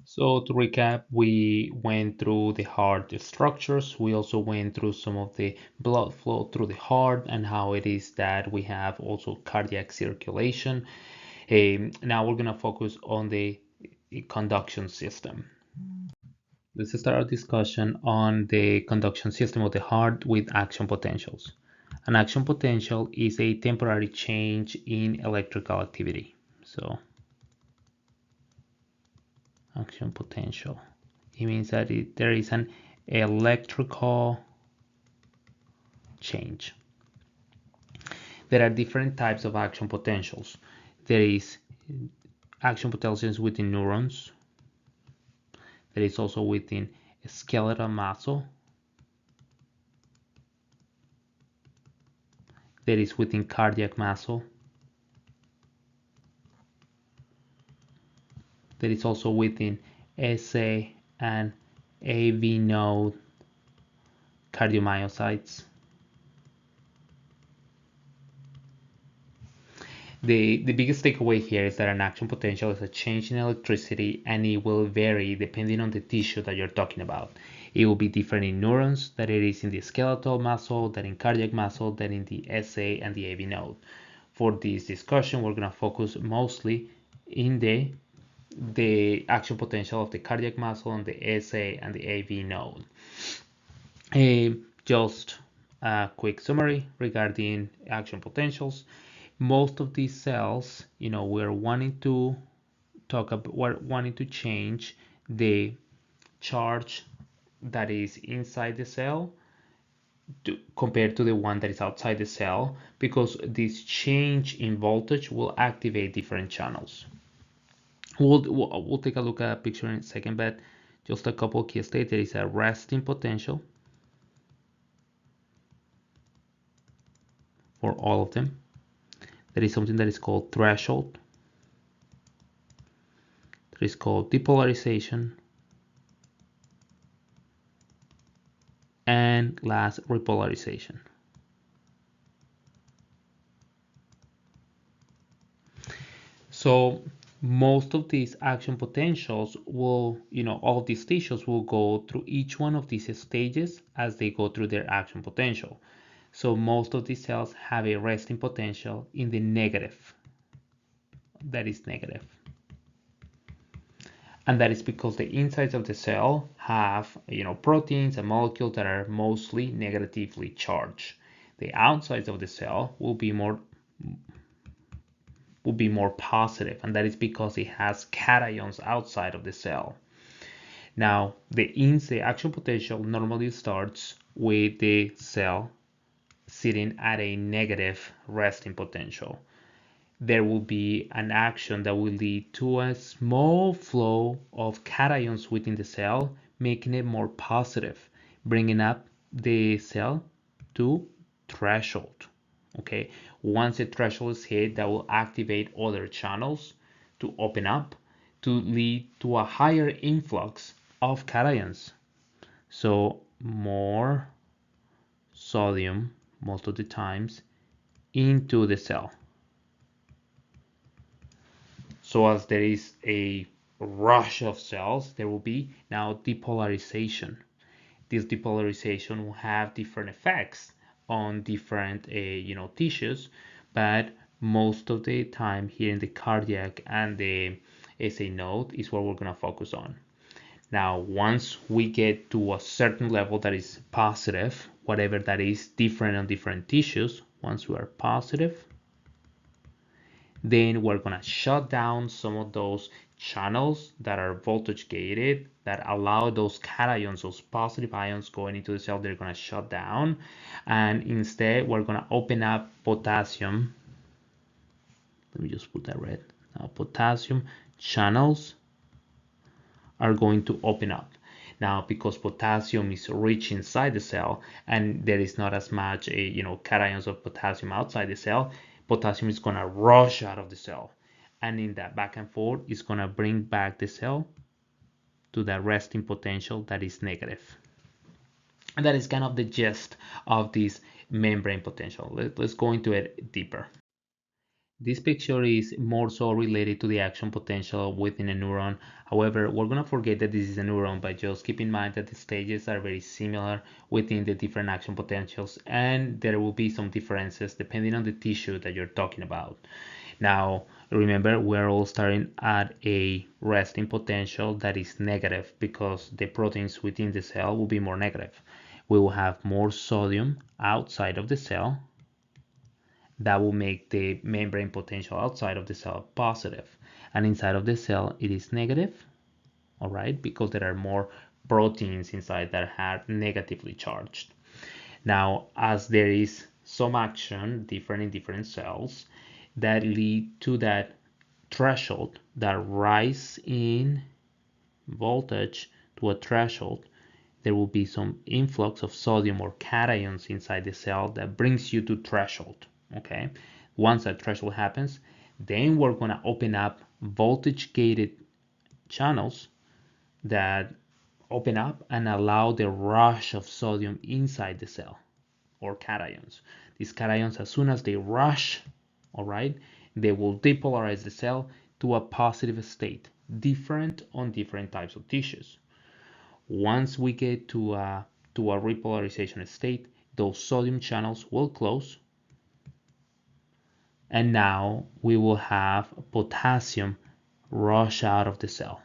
So to recap, we went through the heart structures. We also went through some of the blood flow through the heart and how it is that we have also cardiac circulation. Now we're gonna focus on the conduction system. Let's start our discussion on the conduction system of the heart with action potentials. An action potential is a temporary change in electrical activity. So action potential. It means that there is an electrical change. There are different types of action potentials. There is action potentials within neurons. There is also within skeletal muscle. There is within cardiac muscle. There is also within SA and AV node cardiomyocytes. The biggest takeaway here is that an action potential is a change in electricity and it will vary depending on the tissue that you're talking about. It will be different in neurons than it is in the skeletal muscle, than in cardiac muscle, than in the SA and the AV node. For this discussion, we're going to focus mostly in the action potential of the cardiac muscle and the SA and the AV node. Just a quick summary regarding action potentials. Most of these cells, we're wanting to we're wanting to change the charge that is inside the cell compared to the one that is outside the cell, because this change in voltage will activate different channels. We'll take a look at a picture in a second, but just a couple key states. There is a resting potential for all of them. There is something that is called threshold. There is called depolarization. And last, repolarization. So most of these action potentials will, all of these tissues will go through each one of these stages as they go through their action potential. So most of these cells have a resting potential in the negative. That is negative. And that is because the insides of the cell have, proteins and molecules that are mostly negatively charged. The outsides of the cell will be more positive, and that is because it has cations outside of the cell. Now, the action potential normally starts with the cell sitting at a negative resting potential. There will be an action that will lead to a small flow of cations within the cell, making it more positive, bringing up the cell to threshold. Okay, once the threshold is hit, that will activate other channels to open up to lead to a higher influx of cations. So more sodium most of the times into the cell. So as there is a rush of cells, there will be now depolarization. This depolarization will have different effects on different tissues, but most of the time here in the cardiac and the SA node is what we're going to focus on. Now, once we get to a certain level that is positive, whatever that is different on different tissues, once we are positive, then we're going to shut down some of those channels that are voltage gated that allow those cations, those positive ions going into the cell. They're going to shut down, and instead we're going to open up potassium. Let me just put that red. Now potassium channels are going to open up. Now, because potassium is rich inside the cell and there is not as much cations of potassium outside the cell, potassium is going to rush out of the cell, and in that back and forth is going to bring back the cell to that resting potential that is negative. And that is kind of the gist of this membrane potential. Let's go into it deeper. This picture is more so related to the action potential within a neuron. However, we're going to forget that this is a neuron, but just keep in mind that the stages are very similar within the different action potentials, and there will be some differences depending on the tissue that you're talking about. Now, remember, we're all starting at a resting potential that is negative because the proteins within the cell will be more negative. We will have more sodium outside of the cell. That will make the membrane potential outside of the cell positive, and inside of the cell it is negative, all right, because there are more proteins inside that are negatively charged. Now, as there is some action different in different cells that lead to that threshold, that rise in voltage to a threshold, there will be some influx of sodium or cations inside the cell that brings you to threshold. Okay, once that threshold happens, then we're going to open up voltage gated channels that open up and allow the rush of sodium inside the cell, or cations. These cations, as soon as they rush, all right, they will depolarize the cell to a positive state, different on different types of tissues. Once we get to a repolarization state, those sodium channels will close, and now we will have potassium rush out of the cell.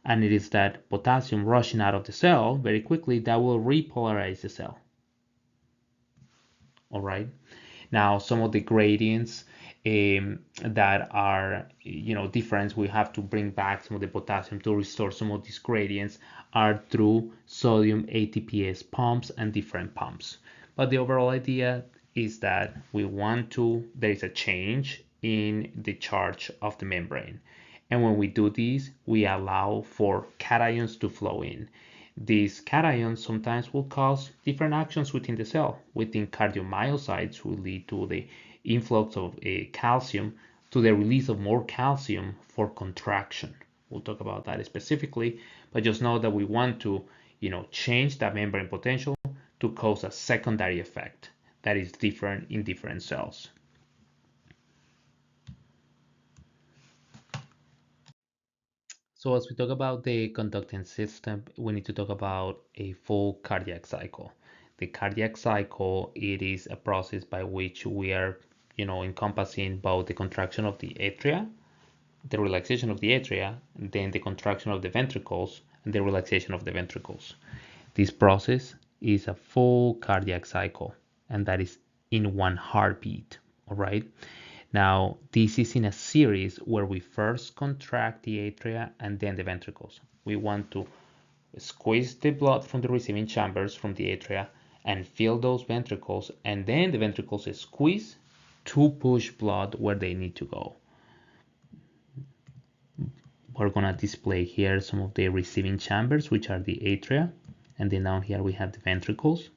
And it is that potassium rushing out of the cell very quickly that will repolarize the cell. All right. Now, some of the gradients that are, different, we have to bring back some of the potassium to restore some of these gradients are through sodium ATPase pumps and different pumps. But the overall idea is that there is a change in the charge of the membrane. And when we do this, we allow for cations to flow in. These cations sometimes will cause different actions within the cell. Within cardiomyocytes will lead to the influx of calcium, to the release of more calcium for contraction. We'll talk about that specifically, but just know that we want to, change that membrane potential to cause a secondary effect that is different in different cells. So as we talk about the conducting system, we need to talk about a full cardiac cycle. The cardiac cycle, it is a process by which we are, encompassing both the contraction of the atria, the relaxation of the atria, then the contraction of the ventricles, and the relaxation of the ventricles. This process is a full cardiac cycle, and that is in one heartbeat, all right? Now, this is in a series where we first contract the atria and then the ventricles. We want to squeeze the blood from the receiving chambers from the atria and fill those ventricles, and then the ventricles squeeze to push blood where they need to go. We're going to display here some of the receiving chambers, which are the atria, and then down here we have the ventricles.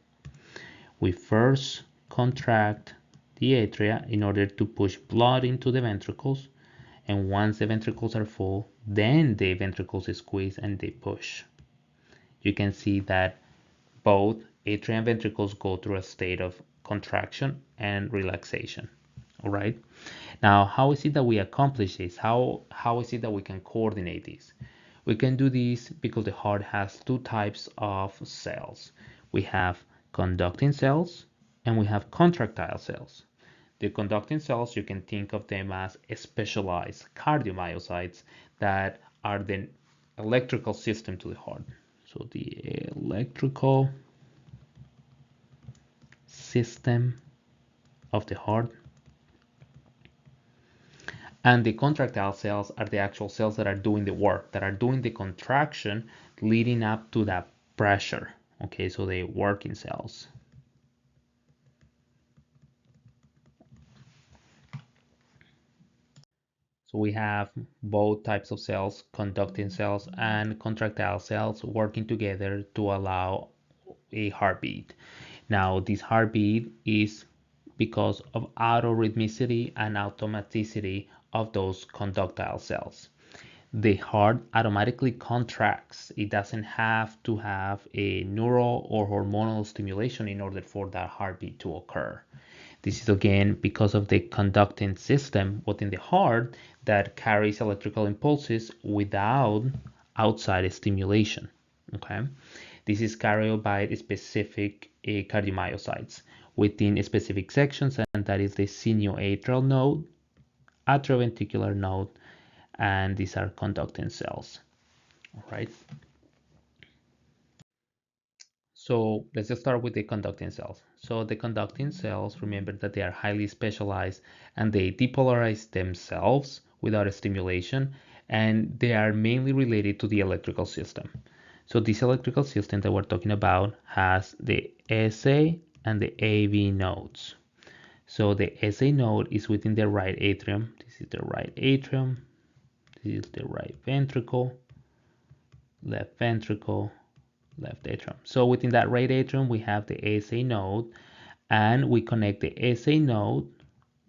We first contract the atria in order to push blood into the ventricles, and once the ventricles are full, then the ventricles squeeze and they push. You can see that both atria and ventricles go through a state of contraction and relaxation. All right. Now, how is it that we accomplish this? How is it that we can coordinate this? We can do this because the heart has two types of cells. We have conducting cells and we have contractile cells. The conducting cells, you can think of them as specialized cardiomyocytes that are the electrical system to the heart. So the electrical system of the heart. And the contractile cells are the actual cells that are doing the work, that are doing the contraction leading up to that pressure. Okay, so the working cells. So we have both types of cells, conducting cells and contractile cells, working together to allow a heartbeat. Now, this heartbeat is because of autorhythmicity and automaticity of those conductile cells. The heart automatically contracts. It doesn't have to have a neural or hormonal stimulation in order for that heartbeat to occur. This is again because of the conducting system within the heart that carries electrical impulses without outside stimulation. Okay, this is carried by specific cardiomyocytes within specific sections, and that is the sinoatrial node, atrioventricular node, and these are conducting cells. All right. So let's just start with the conducting cells. So the conducting cells, remember that they are highly specialized and they depolarize themselves without a stimulation, and they are mainly related to the electrical system. So this electrical system that we're talking about has the SA and the AV nodes. So the SA node is within the right atrium. This is the right atrium. This is the right ventricle, left ventricle, left atrium. So within that right atrium, we have the SA node, and we connect the SA node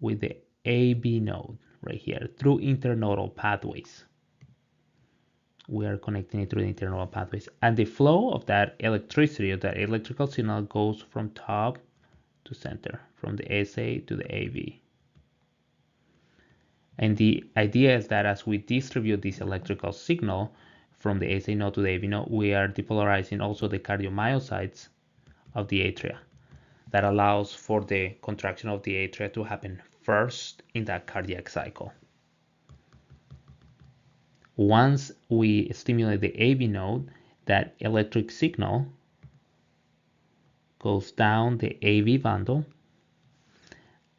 with the AV node right here through internodal pathways. We are connecting it through the internodal pathways, and the flow of that electricity, of that electrical signal, goes from top to center, from the SA to the AV. And the idea is that as we distribute this electrical signal from the SA node to the AV node, we are depolarizing also the cardiomyocytes of the atria. That allows for the contraction of the atria to happen first in that cardiac cycle. Once we stimulate the AV node, that electric signal goes down the AV bundle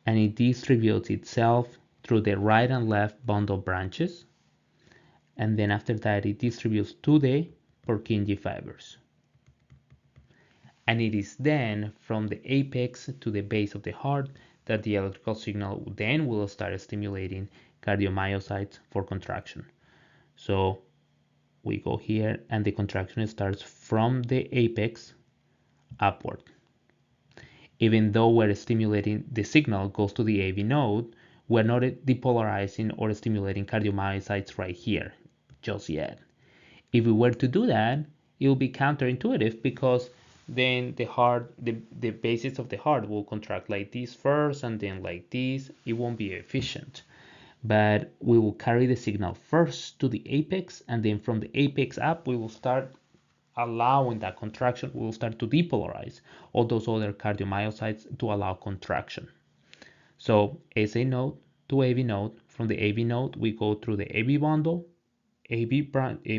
and it distributes itself through the right and left bundle branches, and then after that it distributes to the Purkinje fibers. And it is then from the apex to the base of the heart that the electrical signal then will start stimulating cardiomyocytes for contraction. So we go here and the contraction starts from the apex upward. Even though we're stimulating, the signal goes to the AV node, we're not depolarizing or stimulating cardiomyocytes right here just yet. If we were to do that, it will be counterintuitive, because then the heart, the basis of the heart will contract like this first and then like this. It won't be efficient. But we will carry the signal first to the apex, and then from the apex up, we will start allowing that contraction. We will start to depolarize all those other cardiomyocytes to allow contraction. So SA node to AV node. From the AV node, we go through the AV bundle,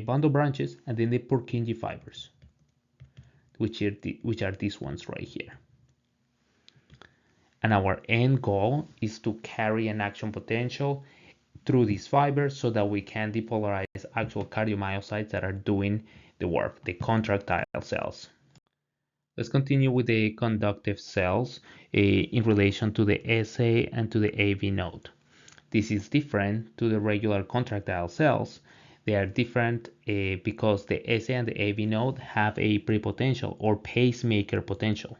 bundle branches, and then the Purkinje fibers, which are these ones right here. And our end goal is to carry an action potential through these fibers so that we can depolarize actual cardiomyocytes that are doing the work, the contractile cells. Let's continue with the conductive cells in relation to the SA and to the AV node. This is different to the regular contractile cells. They are different because the SA and the AV node have a prepotential or pacemaker potential.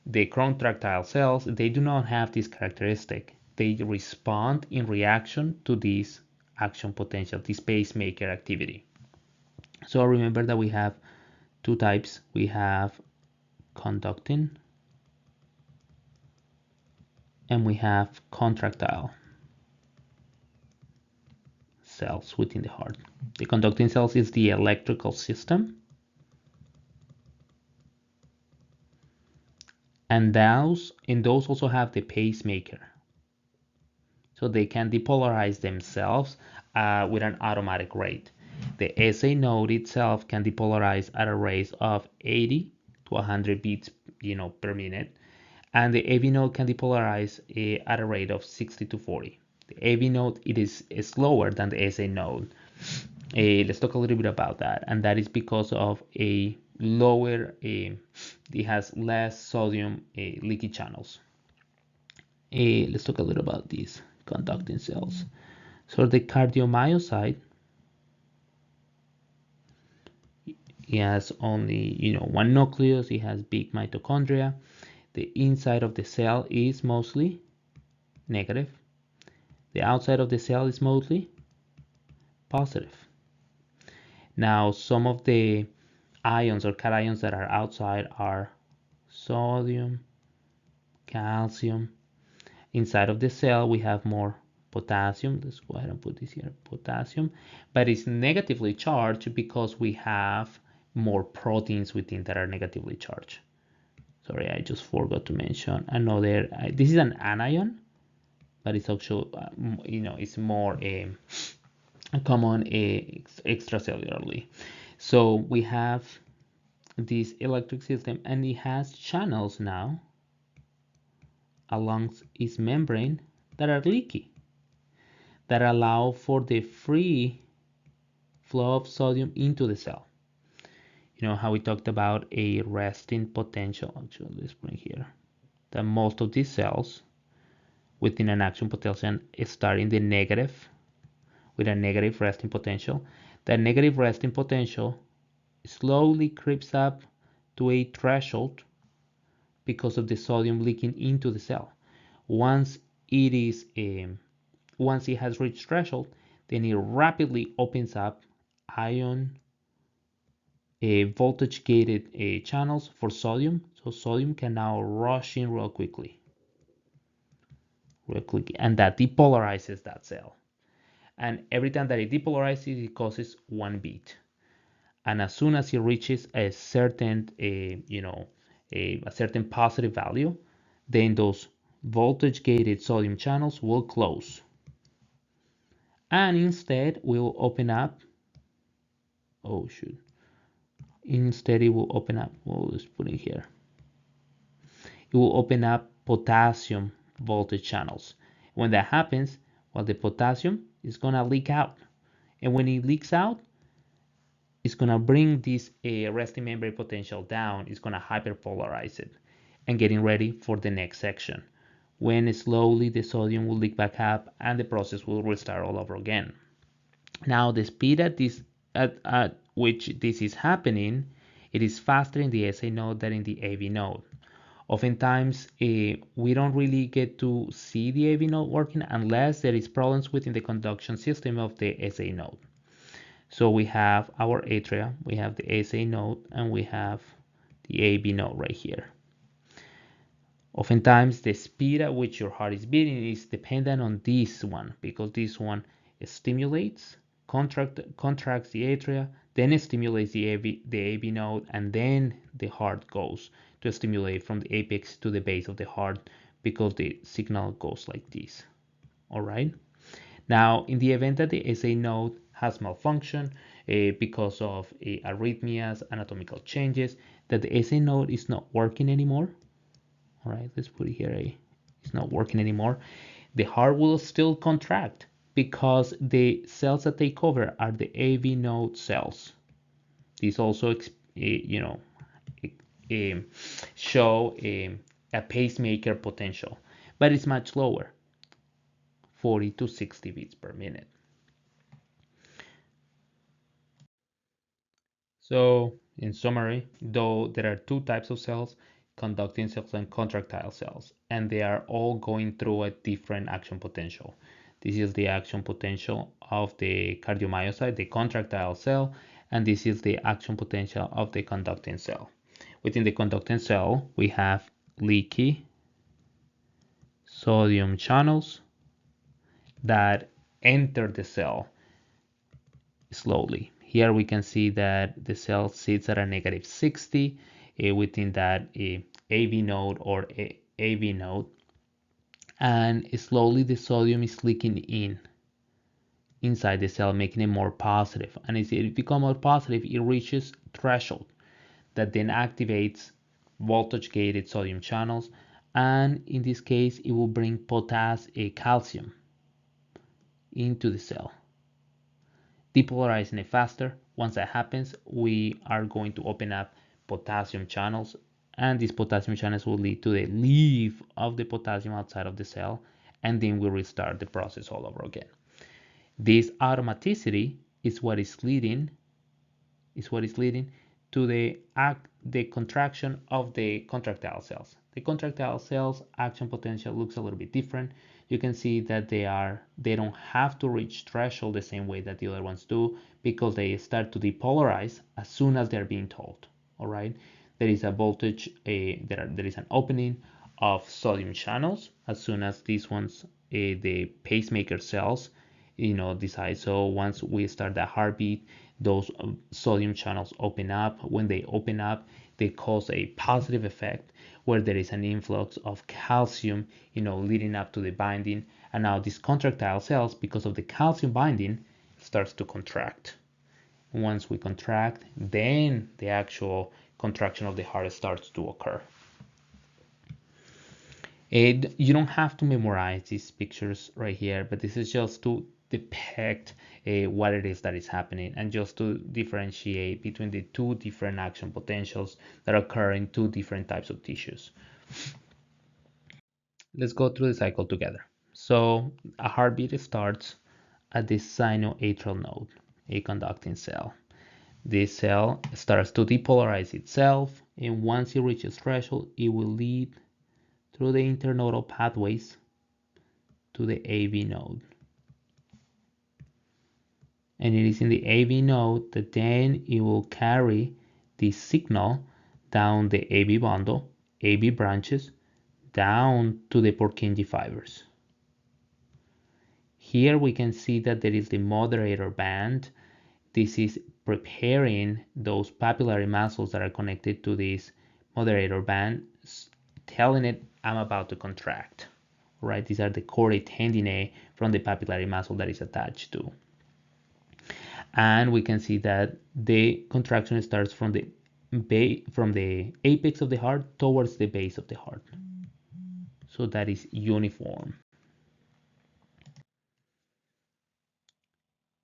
The contractile cells, they do not have this characteristic. They respond in reaction to this action potential, this pacemaker activity. So remember that we have two types. We have conducting and we have contractile cells within the heart. The conducting cells is the electrical system, and those also have the pacemaker, so they can depolarize themselves with an automatic rate. The SA node itself can depolarize at a rate of 80 to 100 beats per minute, and the AV node can depolarize at a rate of 60 to 40. The AV node, it is slower than the SA node. Let's talk a little bit about that, and that is because of a lower, it has less sodium leaky channels. Let's talk a little about these conducting cells. So the cardiomyocyte, it has only one nucleus. It has big mitochondria. The inside of the cell is mostly negative. The outside of the cell is mostly positive. Now, some of the ions or cations that are outside are sodium, calcium, Inside of the cell, we have more potassium. Let's go ahead and put this here, potassium, but it's negatively charged because we have more proteins within that are negatively charged. Sorry, I just forgot to mention another. This is an anion, but it's also, it's more common extracellularly. So we have this electric system, and it has channels now along its membrane that are leaky, that allow for the free flow of sodium into the cell. You know how we talked about a resting potential. Actually, let's bring here that most of these cells within an action potential start in the negative, with a negative resting potential. That negative resting potential slowly creeps up to a threshold because of the sodium leaking into the cell. Once it is once it has reached threshold, then it rapidly opens up ion voltage gated channels for sodium, so sodium can now rush in real quickly, and that depolarizes that cell. And every time that it depolarizes, it causes one beat. And as soon as it reaches a certain a certain positive value, then those voltage gated sodium channels will close, and instead will open up, oh shoot, instead it will open up, well, let's put it here, it will open up potassium voltage channels. When that happens, well, the potassium is gonna leak out, and when it leaks out, it's gonna bring this resting membrane potential down. It's gonna hyperpolarize it, and getting ready for the next section, when slowly the sodium will leak back up and the process will restart all over again. Now the speed at which this is happening, it is faster in the SA node than in the AV node. Oftentimes, we don't really get to see the AV node working unless there is problems within the conduction system of the SA node. So we have our atria, we have the SA node, and we have the AV node right here. Oftentimes, the speed at which your heart is beating is dependent on this one, because this one stimulates, contracts the atria, then it stimulates the AV node, and then the heart goes to stimulate from the apex to the base of the heart, because the signal goes like this. All right. Now, in the event that the SA node has malfunction because of arrhythmias, anatomical changes, that the SA node is not working anymore. All right, let's put it here. It's not working anymore. The heart will still contract because the cells that take over are the AV node cells. These also, show a pacemaker potential, but it's much lower, 40 to 60 beats per minute. So, in summary, though there are two types of cells, conducting cells and contractile cells, and they are all going through a different action potential. This is the action potential of the cardiomyocyte, the contractile cell, and this is the action potential of the conducting cell. Within the conducting cell, we have leaky sodium channels that enter the cell slowly. Here we can see that the cell sits at a negative 60 within that AV node or AV node, and slowly the sodium is leaking inside the cell, making it more positive. And as it becomes more positive, it reaches threshold that then activates voltage gated sodium channels, and in this case it will bring calcium into the cell, depolarizing it faster. Once that happens, we are going to open up potassium channels, and these potassium channels will lead to the leave of the potassium outside of the cell, and then we restart the process all over again. This automaticity is what is leading to the contraction of the contractile cells. The contractile cells action potential looks a little bit different. You can see that they don't have to reach threshold the same way that the other ones do, because they start to depolarize as soon as they're being told. All right, there is a voltage, there is an opening of sodium channels as soon as these ones, the pacemaker cells, decide. So once we start the heartbeat, those sodium channels open up. When they open up, they cause a positive effect where there is an influx of calcium, leading up to the binding. And now these contractile cells, because of the calcium binding, starts to contract. Once we contract, then the actual contraction of the heart starts to occur. And you don't have to memorize these pictures right here, but this is just to depict what it is that is happening and just to differentiate between the two different action potentials that occur in two different types of tissues. Let's go through the cycle together. So a heartbeat starts at the sinoatrial node, a conducting cell. This cell starts to depolarize itself, and once it reaches threshold, it will lead through the internodal pathways to the AV node. And it is in the AV node that then it will carry the signal down the AV bundle, AV branches, down to the Purkinje fibers. Here we can see that there is the moderator band. This is preparing those papillary muscles that are connected to this moderator band, telling it I'm about to contract. Right? These are the chordae tendineae from the papillary muscle that is attached to. And we can see that the contraction starts from the apex of the heart towards the base of the heart. So that is uniform.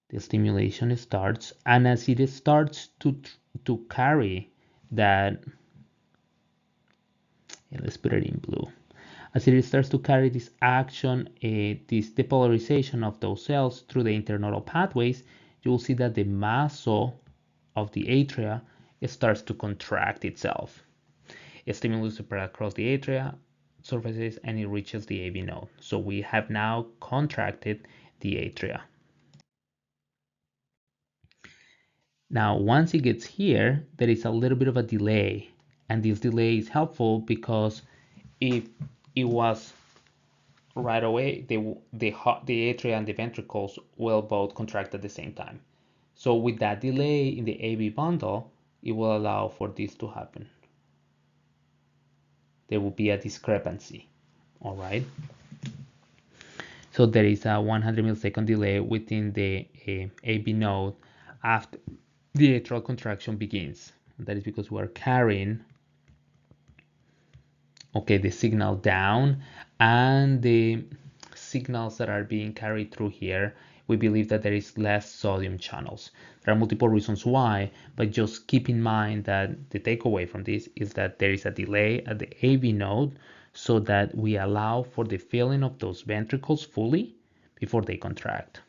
The stimulation starts, and as it starts to carry that, let's put it in blue. As it starts to carry this action, this depolarization of those cells through the internodal pathways, you will see that the muscle of the atria starts to contract itself. A stimulus spreads across the atria surfaces and it reaches the AV node. So we have now contracted the atria. Now, once it gets here, there is a little bit of a delay, and this delay is helpful because if it was right away, the atria and the ventricles will both contract at the same time. So with that delay in the AV bundle, it will allow for this to happen. There will be a discrepancy, all right? So there is a 100 millisecond delay within the AV node after the atrial contraction begins. That is because we are carrying the signal down, and the signals that are being carried through here, we believe that there is less sodium channels. There are multiple reasons why, but just keep in mind that the takeaway from this is that there is a delay at the AV node so that we allow for the filling of those ventricles fully before they contract.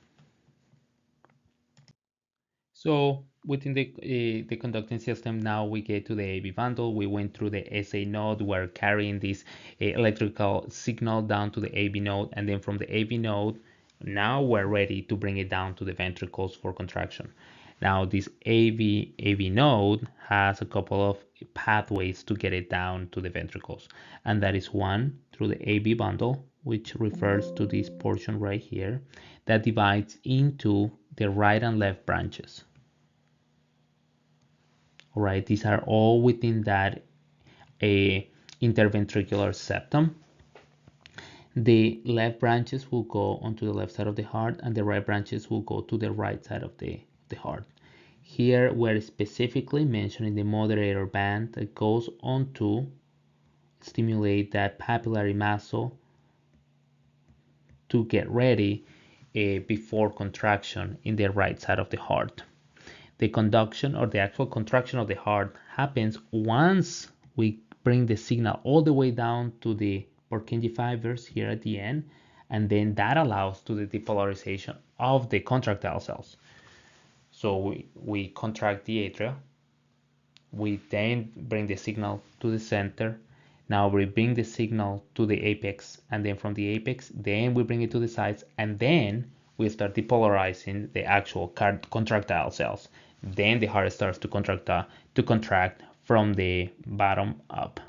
So within the conducting system, now we get to the AV bundle. We went through the SA node. We're carrying this electrical signal down to the AV node, and then from the AV node, now we're ready to bring it down to the ventricles for contraction. Now this AV node has a couple of pathways to get it down to the ventricles, and that is one through the AV bundle, which refers to this portion right here that divides into the right and left branches. All right, these are all within that interventricular septum. The left branches will go onto the left side of the heart, and the right branches will go to the right side of the heart. Here we're specifically mentioning the moderator band that goes on to stimulate that papillary muscle to get ready before contraction in the right side of the heart. The conduction or the actual contraction of the heart happens once we bring the signal all the way down to the Purkinje fibers here at the end, and then that allows to the depolarization of the contractile cells. So we contract the atria, we then bring the signal to the center. Now we bring the signal to the apex, and then from the apex, then we bring it to the sides, and then we start depolarizing the actual contractile cells. Then the heart starts to contract from the bottom up.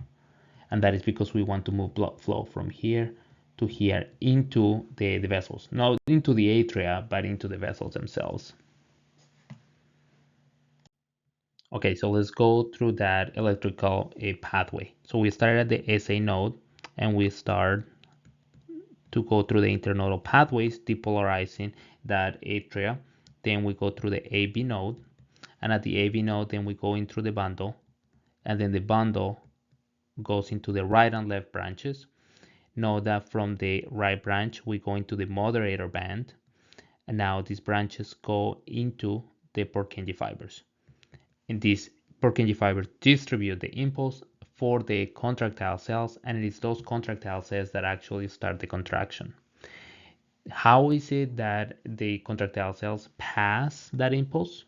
And that is because we want to move blood flow from here to here into the vessels, not into the atria, but into the vessels themselves. Okay, so let's go through that electrical pathway. So we start at the SA node and we start to go through the internodal pathways, depolarizing that atria. Then we go through the AB node, and at the AB node, then we go in through the bundle, and then the bundle goes into the right and left branches. Know that from the right branch, we go into the moderator band, and now these branches go into the Purkinje fibers. In these Purkinje fibers distribute the impulse for the contractile cells, and it is those contractile cells that actually start the contraction. How is it that the contractile cells pass that impulse?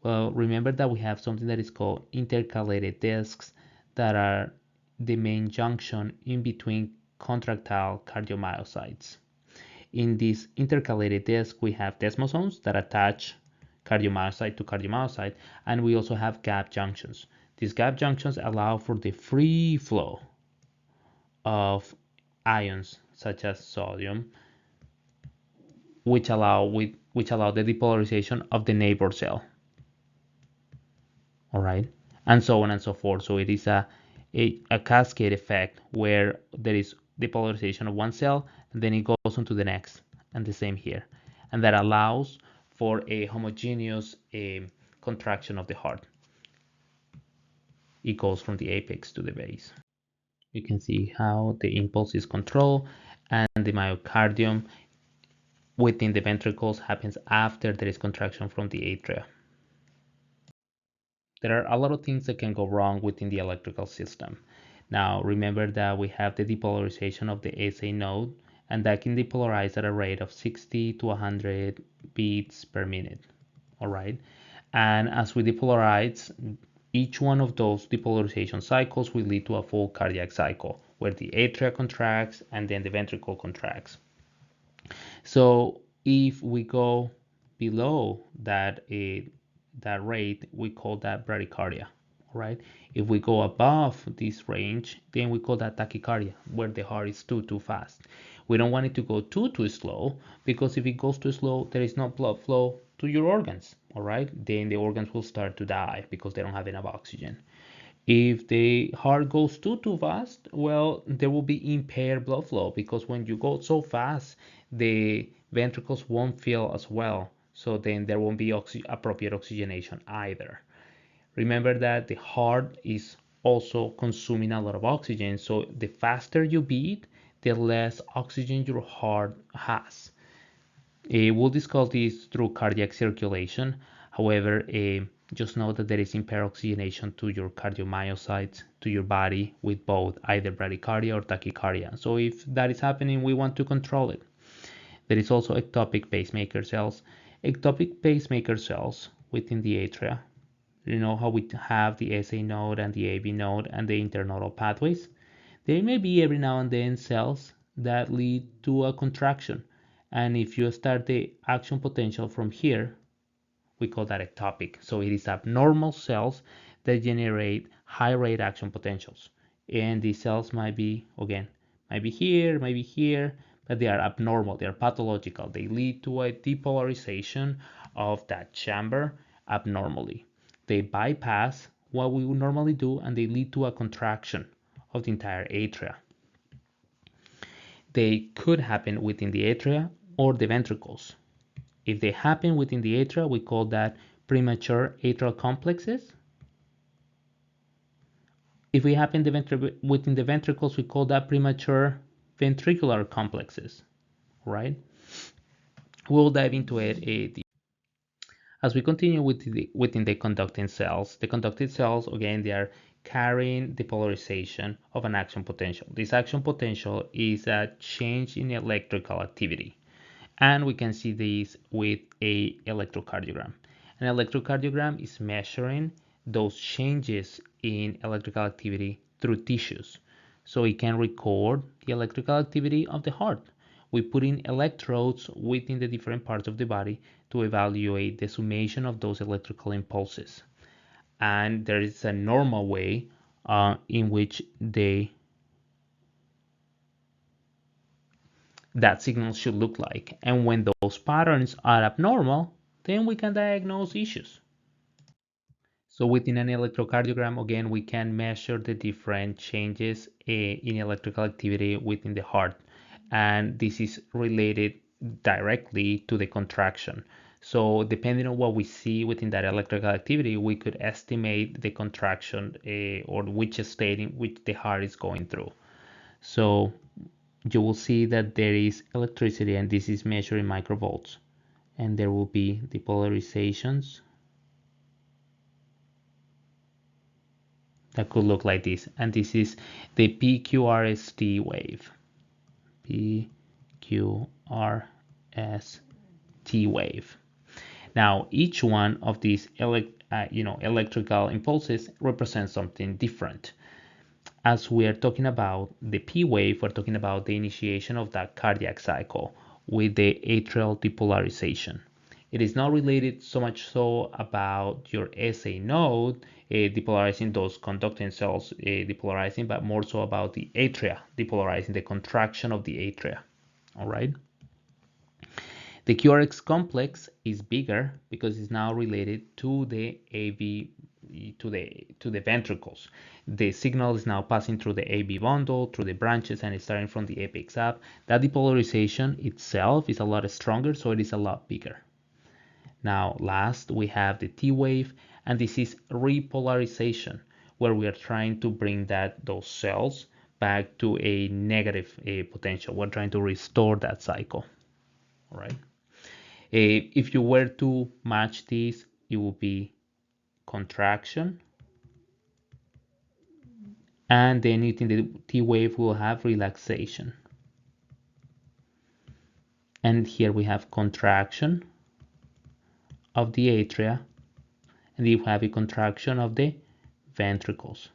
Well, remember that we have something that is called intercalated discs that are the main junction in between contractile cardiomyocytes. In this intercalated disc, we have desmosomes that attach cardiomyocyte to cardiomyocyte, and we also have gap junctions. These gap junctions allow for the free flow of ions such as sodium, which allow the depolarization of the neighbor cell. All right, and so on and so forth. So it is a cascade effect where there is depolarization of one cell and then it goes on to the next, and the same here, and that allows for a homogeneous contraction of the heart. It goes from the apex to the base. You can see how the impulse is controlled, and the myocardium within the ventricles happens after there is contraction from the atria. There are a lot of things that can go wrong within the electrical system. Now remember that we have the depolarization of the SA node, and that can depolarize at a rate of 60 to 100 beats per minute. All right, and as we depolarize, each one of those depolarization cycles will lead to a full cardiac cycle where the atria contracts and then the ventricle contracts. So if we go below that rate, we call that bradycardia. Right? If we go above this range, then we call that tachycardia, where the heart is too fast. We don't want it to go too slow, because if it goes too slow, there is no blood flow to your organs. All right? Then the organs will start to die because they don't have enough oxygen. If the heart goes too fast, well, there will be impaired blood flow, because when you go so fast, the ventricles won't fill as well. So then there won't be appropriate oxygenation either. Remember that the heart is also consuming a lot of oxygen. So the faster you beat, the less oxygen your heart has. We'll discuss this through cardiac circulation. However, just know that there is impaired oxygenation to your cardiomyocytes, to your body, with both either bradycardia or tachycardia. So if that is happening, we want to control it. There is also ectopic pacemaker cells. Ectopic pacemaker cells within the atria. You know how we have the SA node and the AB node and the internodal pathways? There may be every now and then cells that lead to a contraction. And if you start the action potential from here, we call that ectopic. So it is abnormal cells that generate high rate action potentials. And these cells might be, again, might be here, but they are abnormal, they are pathological. They lead to a depolarization of that chamber abnormally. They bypass what we would normally do, and they lead to a contraction of the entire atria. They could happen within the atria or the ventricles. If they happen within the atria, we call that premature atrial complexes. If we happen within the ventricles, we call that premature ventricular complexes, right? We'll dive into it as we continue within the conducting cells. The conducting cells, again, they are carrying the polarization of an action potential. This action potential is a change in electrical activity. And we can see this with a electrocardiogram. An electrocardiogram is measuring those changes in electrical activity through tissues. So it can record the electrical activity of the heart. We put in electrodes within the different parts of the body to evaluate the summation of those electrical impulses. And there is a normal way in which that signal should look like. And when those patterns are abnormal, then we can diagnose issues. So within an electrocardiogram, again, we can measure the different changes in electrical activity within the heart. And this is related directly to the contraction. So depending on what we see within that electrical activity, we could estimate the contraction or which state in which the heart is going through. So you will see that there is electricity, and this is measured in microvolts. And there will be depolarizations that could look like this. And this is the PQRST wave. PQRST wave. Now, each one of these electrical impulses represents something different. As we are talking about the P wave, we're talking about the initiation of that cardiac cycle with the atrial depolarization. It is not related so much so about your SA node depolarizing, those conducting cells depolarizing, but more so about the atria depolarizing, the contraction of the atria. All right. The QRX complex is bigger because it's now related to the AV, to the ventricles. The signal is now passing through the AV bundle, through the branches, and it's starting from the apex up. That depolarization itself is a lot stronger, so it is a lot bigger. Now, last, we have the T wave, and this is repolarization, where we are trying to bring those cells back to a negative potential. We're trying to restore that cycle. All right. If you were to match these, it would be contraction, and then in the T wave will have relaxation. And here we have contraction of the atria, and you have a contraction of the ventricles.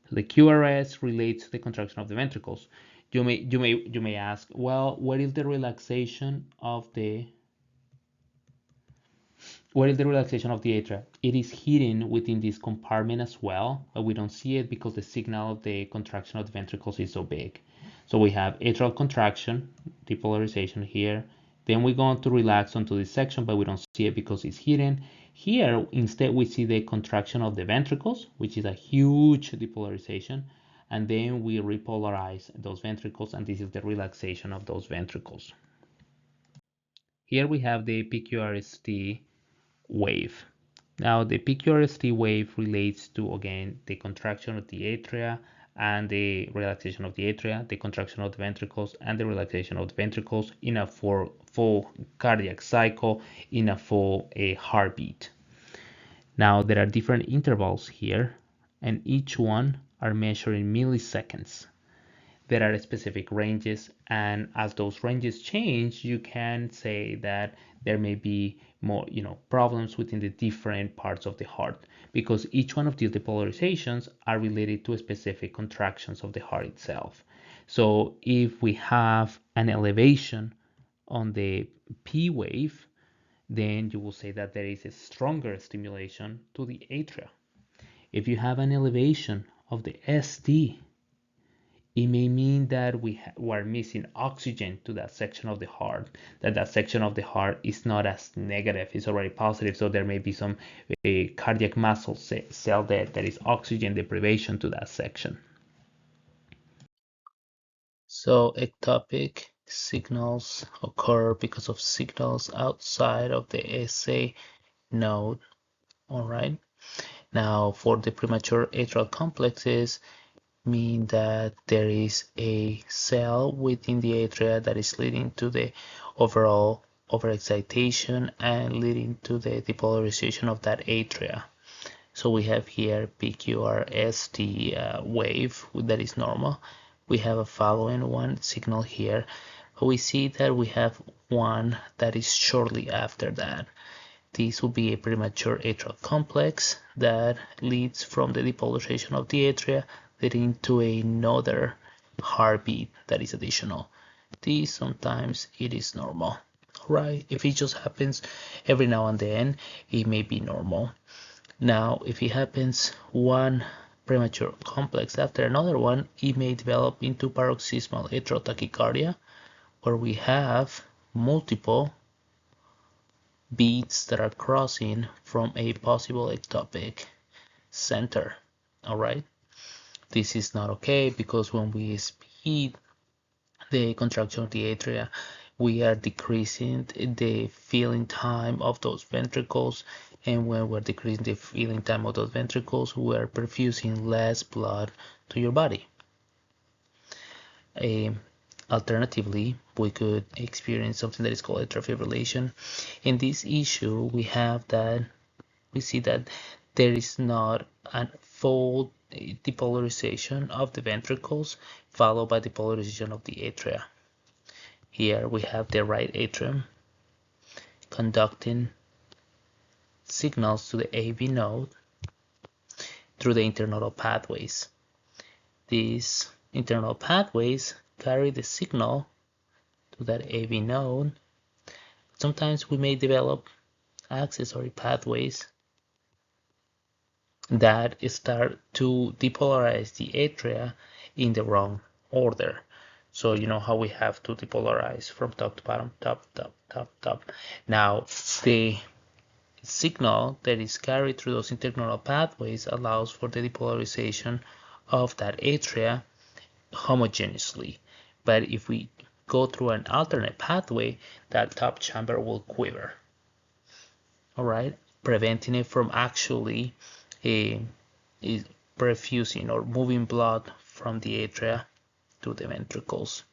So the QRS relates to the contraction of the ventricles. You may ask, well, where is the relaxation of the atria? It is hidden within this compartment as well, but we don't see it because the signal of the contraction of the ventricles is so big. So we have atrial contraction, depolarization here. Then we go on to relax onto this section, but we don't see it because it's hidden. Here, instead, we see the contraction of the ventricles, which is a huge depolarization. And then we repolarize those ventricles, and this is the relaxation of those ventricles. Here we have the PQRST wave. Now the PQRST wave relates to, again, the contraction of the atria and the relaxation of the atria, the contraction of the ventricles and the relaxation of the ventricles in a full cardiac cycle, in a full heartbeat. Now there are different intervals here, and each one are measured in milliseconds. There are specific ranges, and as those ranges change, you can say that there may be more problems within the different parts of the heart, because each one of these depolarizations are related to specific contractions of the heart itself. So if we have an elevation on the P wave, then you will say that there is a stronger stimulation to the atria. If you have an elevation of the ST, it may mean that we are missing oxygen to that section of the heart, that section of the heart is not as negative, it's already positive, so there may be some cardiac muscle cell death, that is oxygen deprivation to that section. So ectopic signals occur because of signals outside of the SA node. All right. Now, for the premature atrial complexes, mean that there is a cell within the atria that is leading to the overall overexcitation and leading to the depolarization of that atria. So we have here PQRST wave that is normal. We have a following one signal here, but we see that we have one that is shortly after that. This will be a premature atrial complex that leads from the depolarization of the atria, leading to another heartbeat that is additional. This sometimes it is normal, right? If it just happens every now and then, it may be normal. Now, if it happens one premature complex after another one, it may develop into paroxysmal atrial tachycardia, where we have multiple beats that are crossing from a possible ectopic center. All right, this is not okay because when we speed the contraction of the atria, we are decreasing the filling time of those ventricles, and when we're decreasing the filling time of those ventricles, we're perfusing less blood to your body. Alternatively, we could experience something that is called atrial fibrillation. In this issue, we see that there is not a full depolarization of the ventricles followed by depolarization of the atria. Here we have the right atrium conducting signals to the AV node through the internodal pathways. These internal pathways carry the signal to that AV node. Sometimes we may develop accessory pathways that start to depolarize the atria in the wrong order. So you know how we have to depolarize from top to bottom, top, top, top, top. Now the signal that is carried through those internodal pathways allows for the depolarization of that atria homogeneously. But if we go through an alternate pathway, that top chamber will quiver. All right, preventing it from actually perfusing or moving blood from the atria to the ventricles.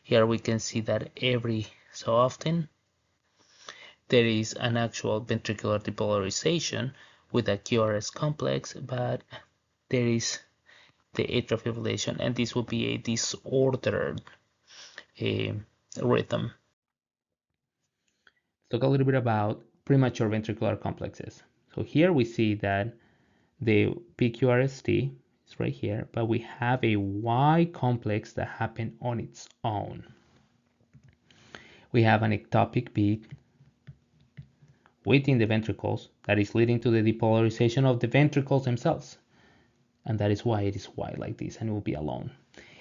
Here we can see that every so often there is an actual ventricular depolarization with a QRS complex, but there is the atrial fibrillation, and this will be a disordered rhythm. Let's talk a little bit about premature ventricular complexes. So here we see that the PQRST is right here, but we have a Y complex that happened on its own. We have an ectopic beat within the ventricles that is leading to the depolarization of the ventricles themselves. And that is why it is Y like this, and it will be alone.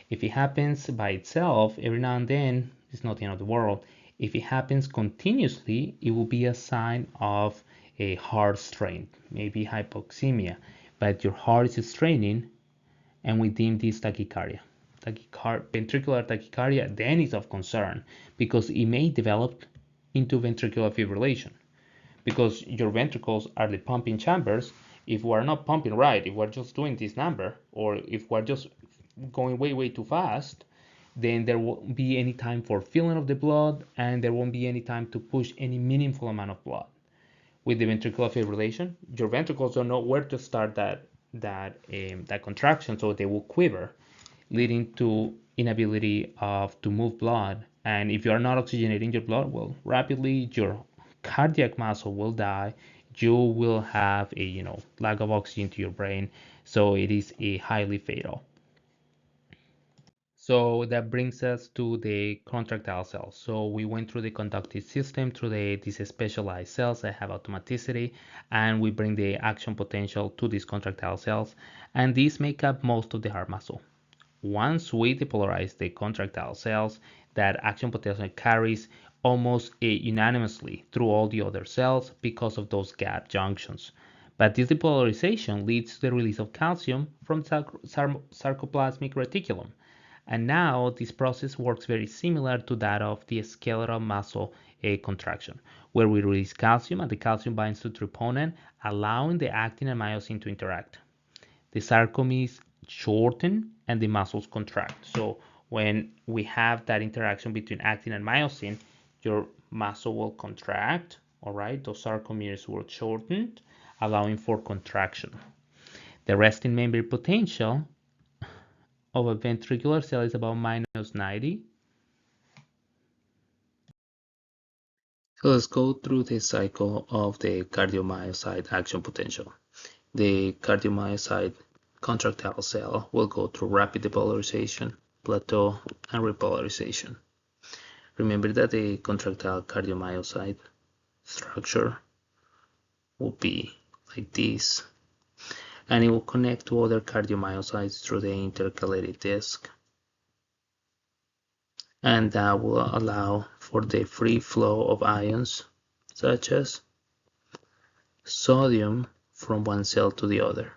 If it happens by itself every now and then, it's not the end of the world. If it happens continuously, it will be a sign of a heart strain, maybe hypoxemia, but your heart is straining, and we deem this tachycardia. Ventricular tachycardia then is of concern because it may develop into ventricular fibrillation because your ventricles are the pumping chambers. If we're not pumping right, if we're just doing this number, or if we're just going way too fast, then there won't be any time for filling of the blood, and there won't be any time to push any meaningful amount of blood. With the ventricular fibrillation, your ventricles don't know where to start that contraction, so they will quiver, leading to inability to move blood. And if you are not oxygenating your blood, well, rapidly your cardiac muscle will die. You will have a lack of oxygen to your brain, so it is a highly fatal. So that brings us to the contractile cells. So we went through the conductive system, through these specialized cells that have automaticity, and we bring the action potential to these contractile cells, and these make up most of the heart muscle. Once we depolarize the contractile cells, that action potential carries almost unanimously through all the other cells because of those gap junctions. But this depolarization leads to the release of calcium from sarcoplasmic reticulum. And now this process works very similar to that of the skeletal muscle contraction, where we release calcium and the calcium binds to troponin, allowing the actin and myosin to interact. The sarcomeres shorten and the muscles contract. So when we have that interaction between actin and myosin, your muscle will contract, all right? Those sarcomeres will shorten, allowing for contraction. The resting membrane potential of a ventricular cell is about minus 90. So let's go through the cycle of the cardiomyocyte action potential. The cardiomyocyte contractile cell will go through rapid depolarization, plateau, and repolarization. Remember that the contractile cardiomyocyte structure will be like this. and it will connect to other cardiomyocytes through the intercalated disc, and that will allow for the free flow of ions such as sodium from one cell to the other.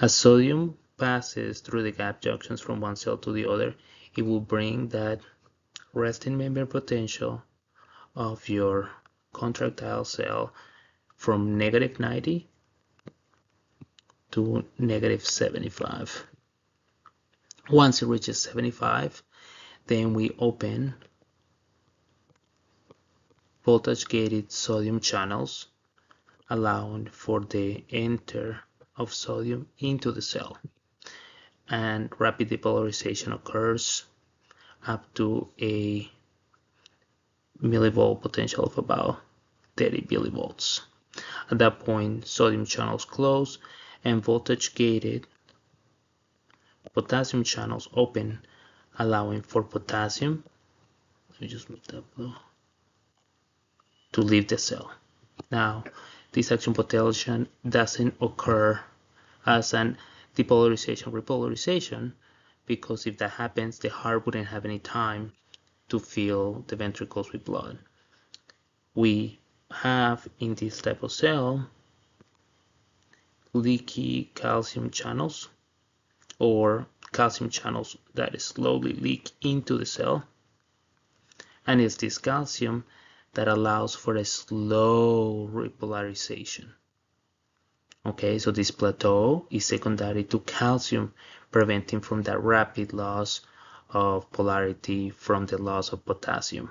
As sodium passes through the gap junctions from one cell to the other, it will bring that resting membrane potential of your contractile cell from -90 to -75. Once it reaches 75, then we open voltage-gated sodium channels, allowing for the enter of sodium into the cell, and rapid depolarization occurs up to a millivolt potential of about 30 millivolts. At that point, sodium channels close and voltage-gated potassium channels open, allowing for potassium, let me just move that below, to leave the cell. Now, this action potential doesn't occur as an depolarization repolarization, because if that happens, the heart wouldn't have any time to fill the ventricles with blood. We have in this type of cell leaky calcium channels, or calcium channels that slowly leak into the cell, and it's this calcium that allows for a slow repolarization. Okay, so this plateau is secondary to calcium, preventing from that rapid loss of polarity from the loss of potassium.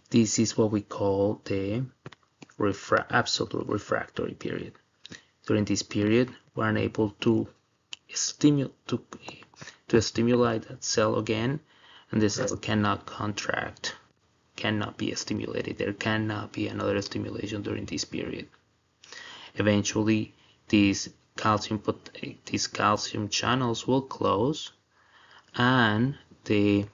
This is what we call the absolute refractory period. During this period, we're unable to stimulate that cell again, and the cell cannot contract, cannot be stimulated. There cannot be another stimulation during this period. Eventually, these calcium channels will close, and the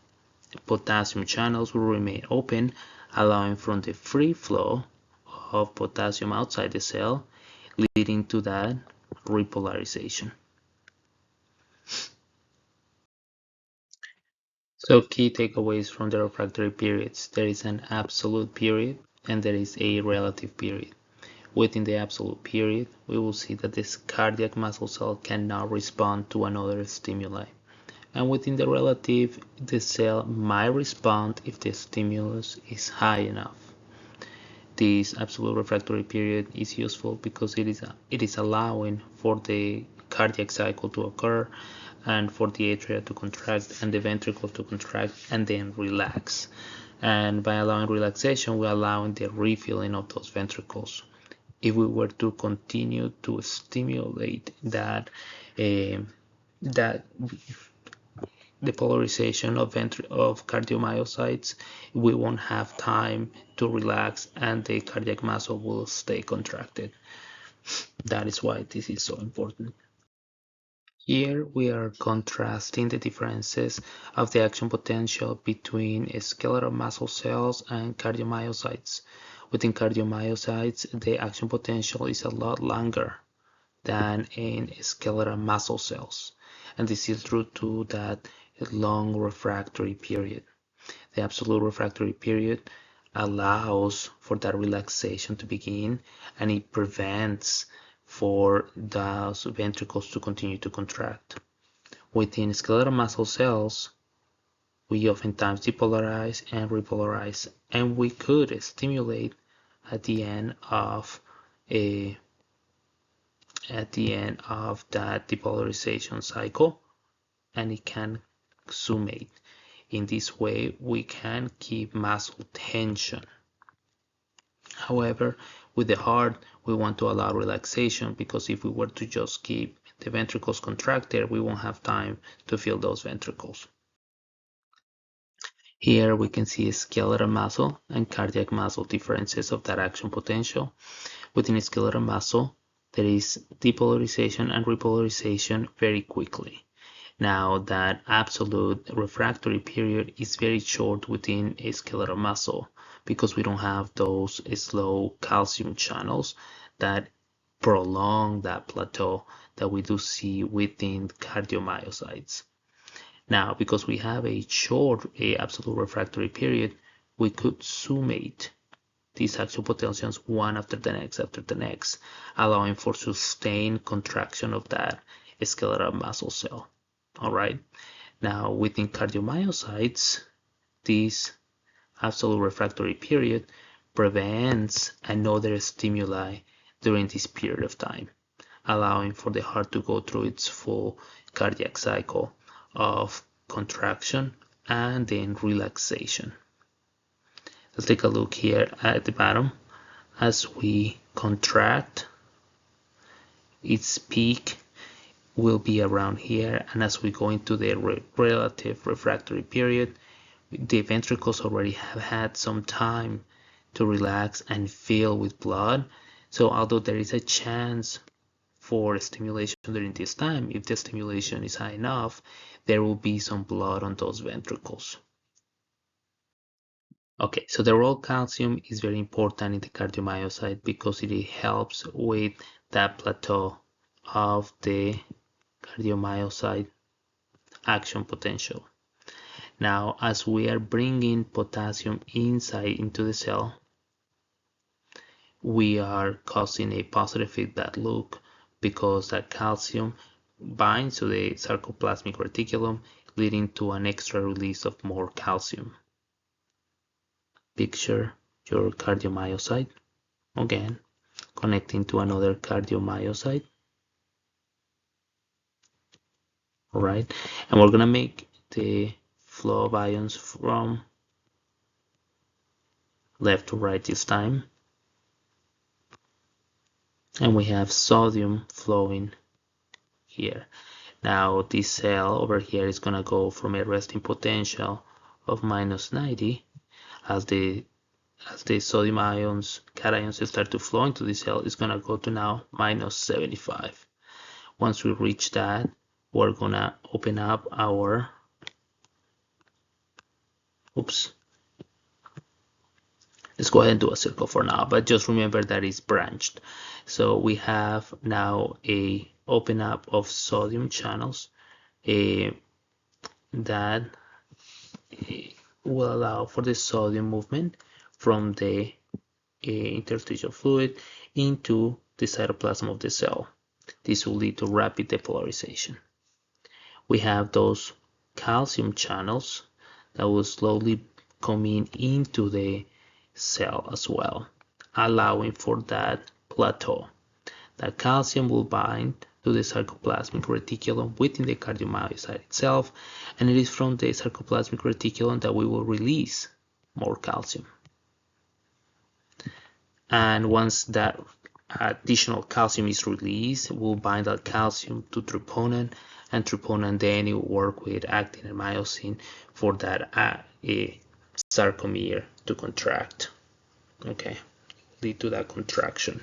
potassium channels will remain open, allowing for the free flow of potassium outside the cell, leading to that repolarization. So key takeaways from the refractory periods: there is an absolute period and there is a relative period. Within the absolute period, we will see that this cardiac muscle cell cannot respond to another stimuli. And within the relative, the cell might respond if the stimulus is high enough. This absolute refractory period is useful because it is allowing for the cardiac cycle to occur, and for the atria to contract and the ventricles to contract and then relax. And by allowing relaxation, we're allowing the refilling of those ventricles. If we were to continue to stimulate that depolarization of cardiomyocytes, we won't have time to relax, and the cardiac muscle will stay contracted. That is why this is so important. Here we are contrasting the differences of the action potential between skeletal muscle cells and cardiomyocytes. Within cardiomyocytes, the action potential is a lot longer than in skeletal muscle cells, and this is due to that long refractory period. The absolute refractory period allows for that relaxation to begin, and it prevents for those ventricles to continue to contract. Within skeletal muscle cells, we oftentimes depolarize and repolarize, and we could stimulate at the end of that depolarization cycle, and it can summate. In this way, we can keep muscle tension. However, with the heart, we want to allow relaxation, because if we were to just keep the ventricles contracted, we won't have time to fill those ventricles. Here we can see skeletal muscle and cardiac muscle differences of that action potential. Within skeletal muscle, there is depolarization and repolarization very quickly. Now, that absolute refractory period is very short within a skeletal muscle, because we don't have those slow calcium channels that prolong that plateau that we do see within cardiomyocytes. Now, because we have a short absolute refractory period, we could summate these action potentials one after the next, allowing for sustained contraction of that skeletal muscle cell. All right. Now, within cardiomyocytes, this absolute refractory period prevents another stimuli during this period of time, allowing for the heart to go through its full cardiac cycle of contraction and then relaxation. Let's take a look here at the bottom. As we contract, its peak will be around here, and as we go into the relative refractory period, the ventricles already have had some time to relax and fill with blood. So although there is a chance for stimulation during this time, if the stimulation is high enough, there will be some blood on those ventricles. Okay, so the role calcium is very important in the cardiomyocyte because it helps with that plateau of the cardiomyocyte action potential. Now, as we are bringing potassium inside into the cell, we are causing a positive feedback loop because that calcium binds to the sarcoplasmic reticulum, leading to an extra release of more calcium. Picture your cardiomyocyte, again, connecting to another cardiomyocyte. All right, and we're gonna make the flow of ions from left to right this time. And we have sodium flowing here. Now this cell over here is gonna go from a resting potential of -90 as the sodium ions, cations start to flow into the cell. It's gonna go to now -75. Once we reach that, we're gonna open up our let's go ahead and do a circle for now, but just remember that it's branched. So we have now a open up of sodium channels that will allow for the sodium movement from the interstitial fluid into the cytoplasm of the cell. This will lead to rapid depolarization. We have those calcium channels that will slowly come into the cell as well, allowing for that plateau. That calcium will bind to the sarcoplasmic reticulum within the cardiomyocyte itself, and it is from the sarcoplasmic reticulum that we will release more calcium. And once that additional calcium is released, we'll bind that calcium to troponin, and troponin then it will work with actin and myosin for that sarcomere to contract. Okay, lead to that contraction.